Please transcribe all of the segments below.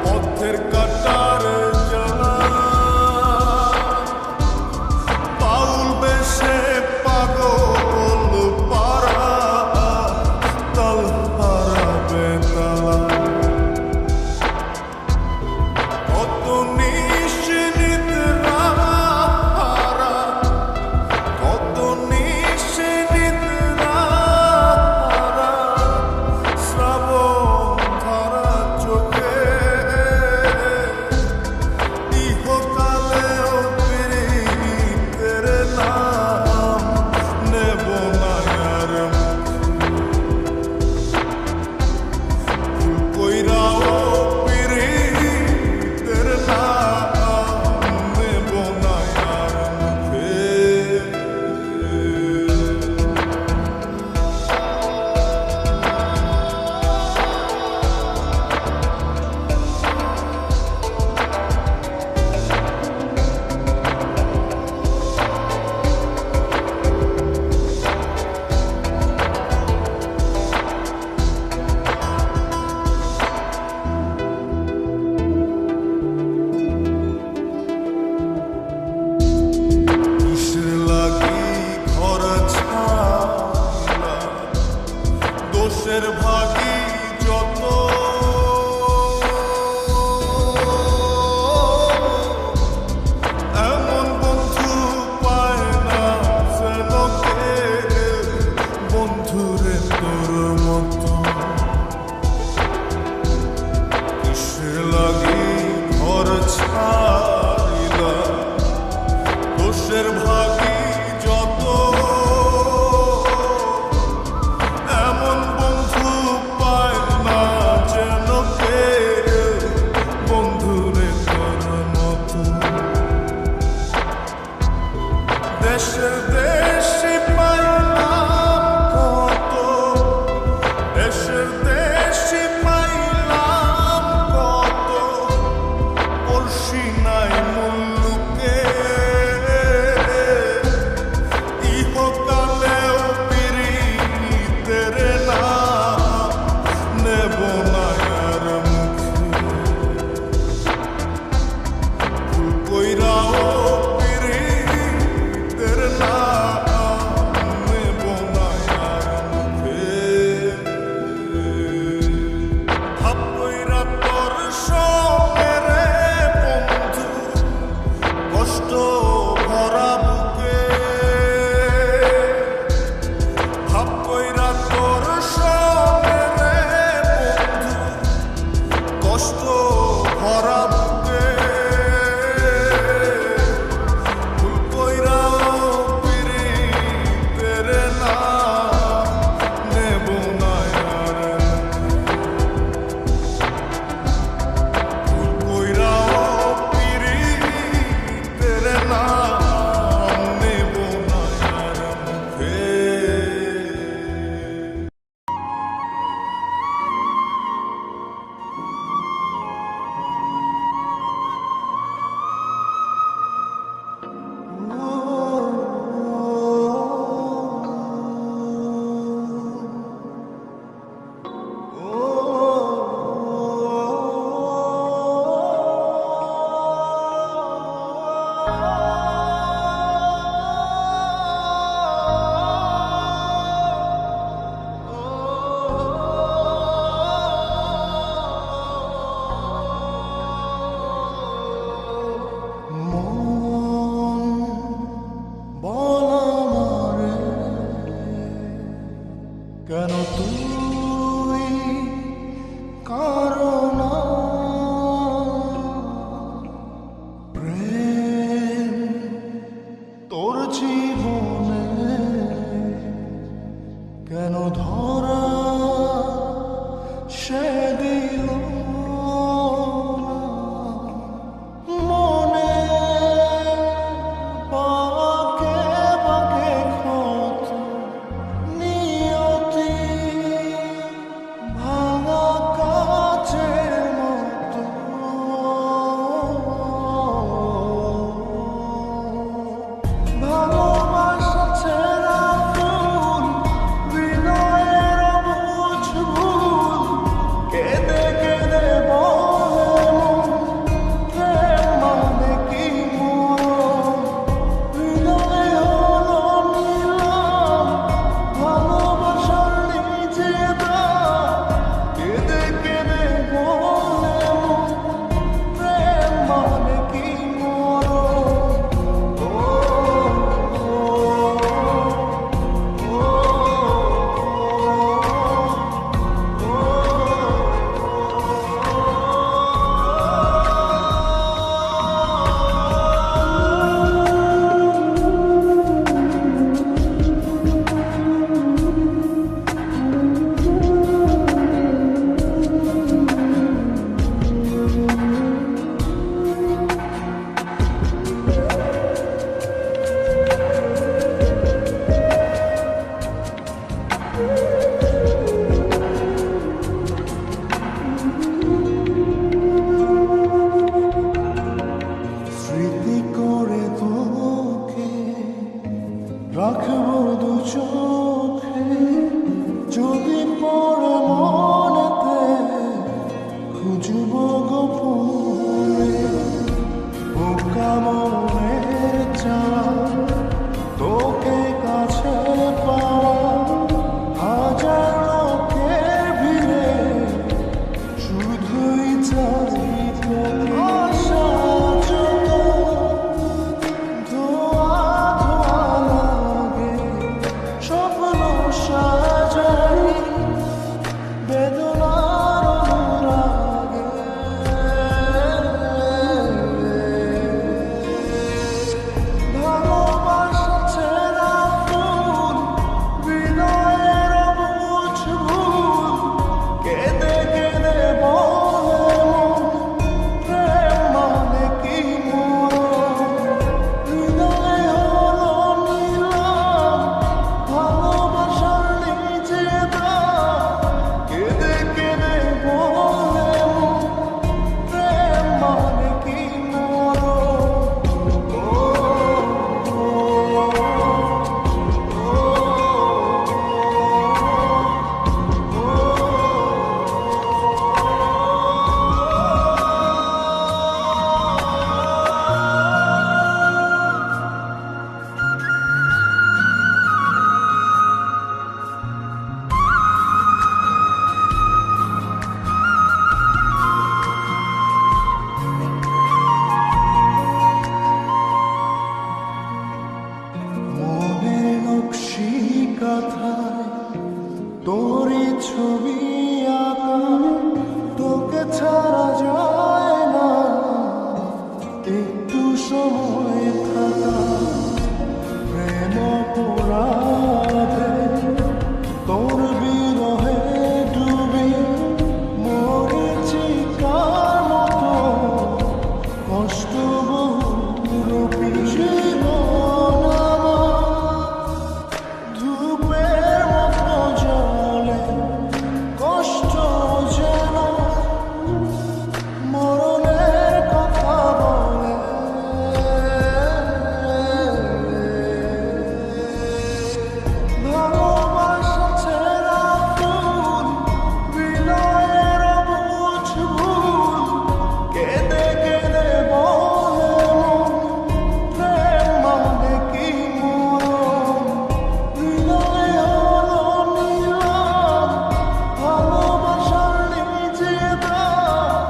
পথের কাটার জ্বালা ছাড়িলা দোষের ভাগী যত এমন বন্ধু পায় না যেন কেউ বন্ধুরে তোর মতো দেশের দেশে পাইলাম কত দেশের দেশে পাইলাম কত পড়শি নাই মুল্লুকে ইহকালেও পিরিতের নাম নেব না আর মুখে ভুল কইরাও পিরিতের নাম নেব না আর মুখে ভাব কইরা তোর সঙ্গে রে বন্ধু কষ্ট ভরা বুকে ভাব কইরা তোর সঙ্গে রে বন্ধু কষ্ট ভরা বুকে ভুল কইরাও পিরিতের নাম নেব না আর ভুল কইরাও পিরিতের নাম নেব না আর মুখে কেন তুই কারণ প্রেম তোর জীবনে কেন ধরা সে দিল মনে বাকে বাকে ক্ষত নিয়তি ভাঙা কাচের মতো ভালোবাসা ছেঁড়া ফুল হৃদয়ের অবুঝ ভুল কেঁদে কেঁদে বলে মন প্রেম মানে কি মরণ হৃদয়ে হলো নিলাম ভালোবাসার নিজে দাম কেঁদে কেঁদে বলে মন প্রেম মানে কি স্মৃতি করে তোকে রাখবো দু চোখে যদি পড়ে মনেতে খুঁজবো গোপনে বোকা মনের চাওয়া তোকে কাছে পাওয়া হাজার লোকের ভিড়ে শুধুই চাই তোকে আশা যত ধোয়া ধোয়া লাগে স্বপ্ন সাজাই বেদনার অনুরাগে পারা যায় না একটু সময় থাকা প্রেম অপরাধে তোর বিরহে ডুবি মরিচিকার মতো কষ্ট বহুরূপী জীবন আমার ধূপের মতো জলে কষ্ট যেন মরণের কথা বলে ভালোবাসা ছেঁড়া ফুল বিনয়ের বুঝ ভুল কেঁদে কেঁদে বলে মন প্রেম মানে কি মরণ হৃদয় হলো নিলাম ভালোবাসার নিজে দাম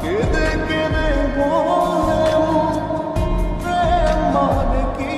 কেঁদে কেঁদে বলে মন প্রেম মানে কি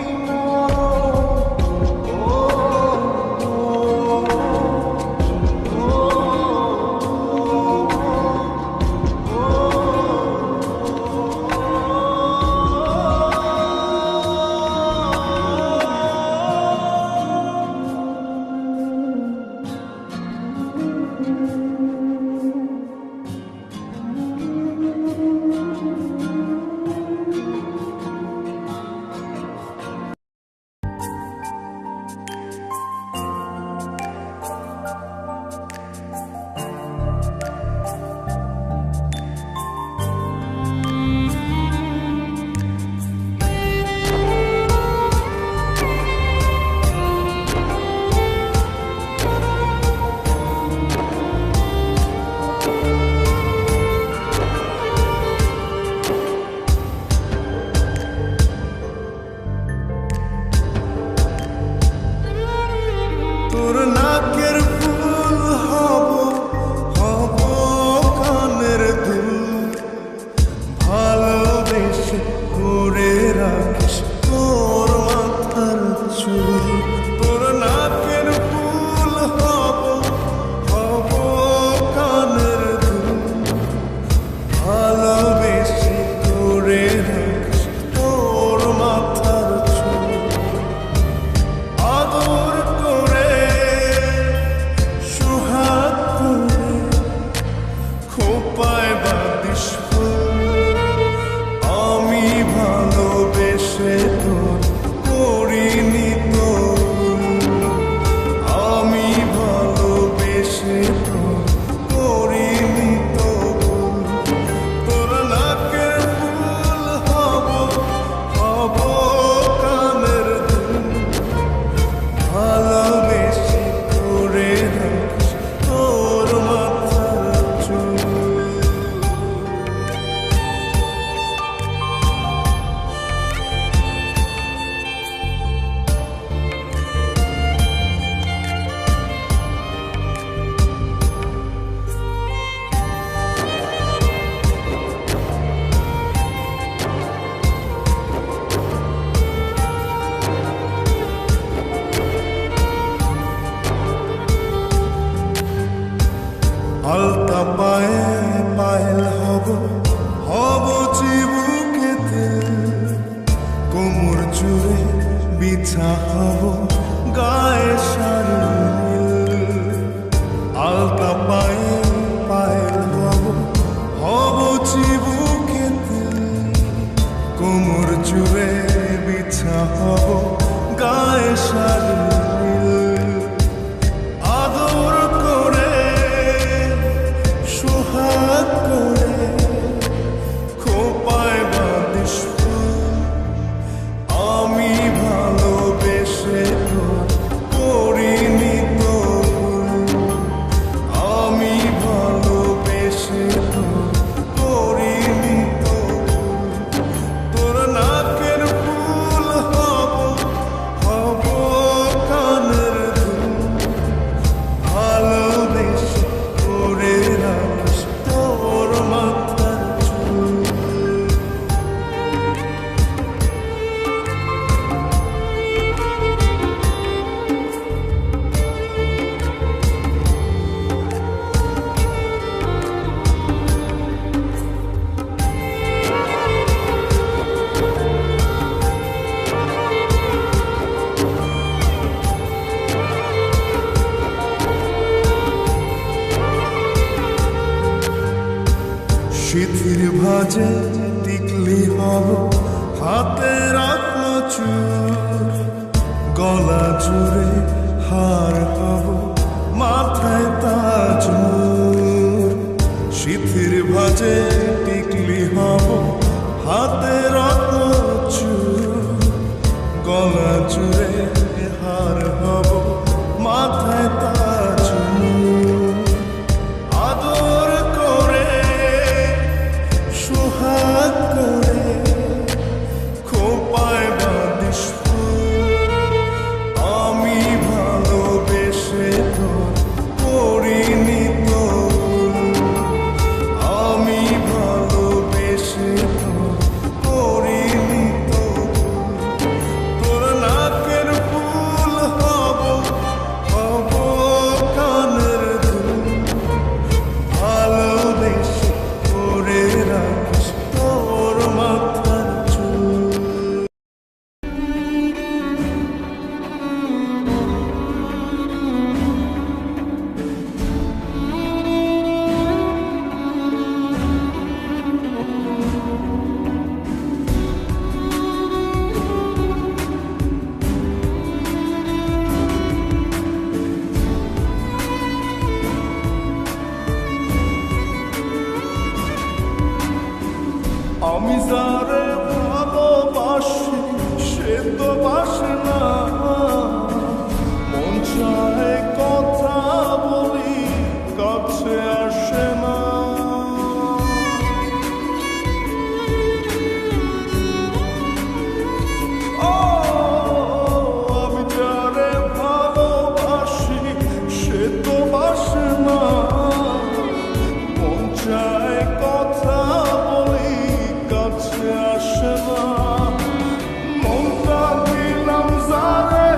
তোর নাকের ফুল হব হব কানের দুল ভালোবেসে করে রাখিস তোর মাথার চুল তোর নাকের ফুল হব হব কানের দুল ভালোবেসে করে রাখিস তোর মাথার চুল আদর করে সুহাগ করে খোপায় বাঁধিস ফুল আমি ভালোবেসে তোর করিনি তো ভুল। আমি ভালোবেসে তোর করিনি তো ভুল। তোর নাকের ফুল হব হব কানের দুল ভালোবেসে করে রাখিস তোর মাথার চুল আলতা পায়ে পায়েল হব হব চিবুকেতে কোমর জুড়ে বিছা হব গায়ে শাড়ি আলতা পায়ে পায়েল হব হব চিবুকেতে কোমর জুড়ে বিছা হব গায়ে শাড়ি আদর করে সুহাগ করে খোপায় বাঁধিস ফুল আমি ভালোবেসে তোর করিনি তো ভুল। আমি ভালোবেসে তোর করি সিথির ভাজে টিকলি হব, হাতে রাখলো চুর, গলা জুড়ে হার হব, মাথায় তাজ নূর। সিথির ভাজে টিকলি হব, হাতে রাখলো চুর, গলা জুড়ে হার হব, মাথায় তাজ নূর। আদর করে সোহাগ করে খোপায় বাঁধিস ফুল, আমি ভালোবেসে তোর করিনি তো ভুল। আমি ভালোবেসে তোর করিনি তো ভুল। তোর নাকের ফুল হব, হব কানের দুল, ভালোবেসে করে রাখিস তোর মাথার চুল। আমি যারে ভালোবাসি সে তো বাসে না, মন চায় কথা বলি কাছে আসে না। ও আমি যারে ভালোবাসি সে তো বাসে না, মন চায় কথা বলি কাছে আসে না। মনটা দিলাম যারে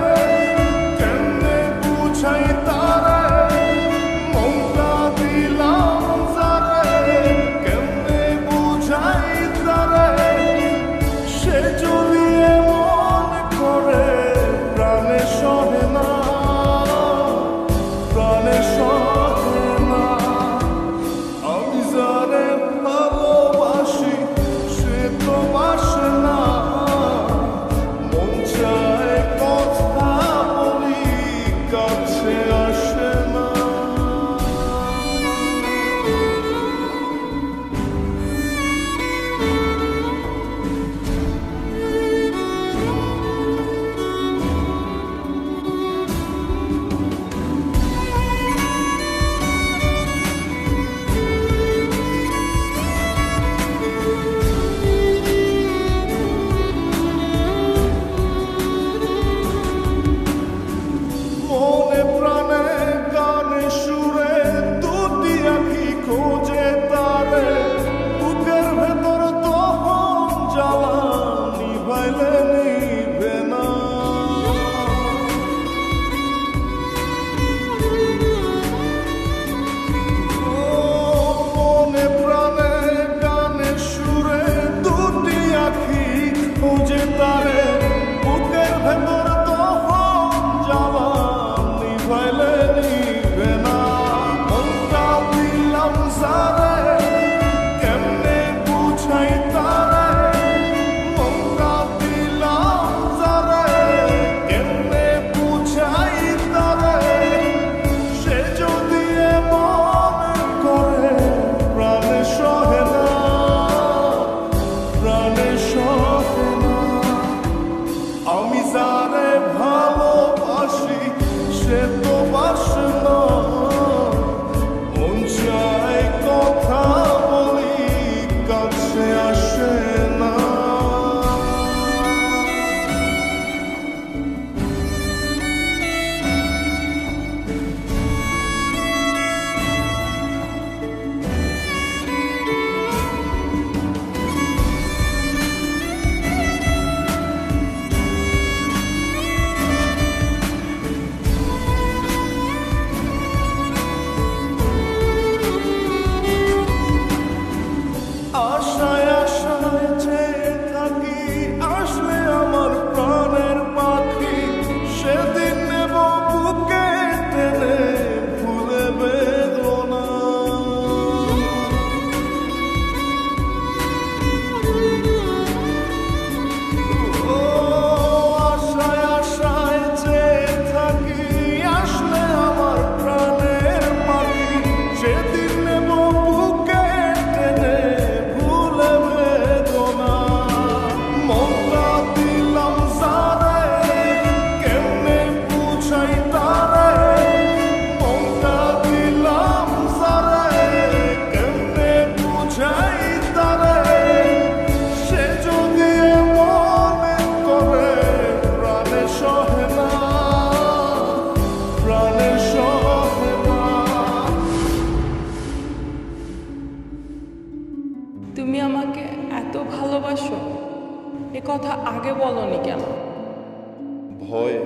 হয়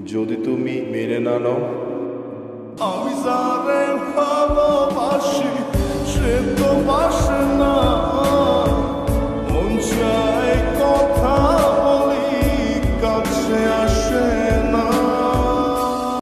যদি তুমি মেনে না নাও। আমি যারে ভালোবাসি সে তো বাসে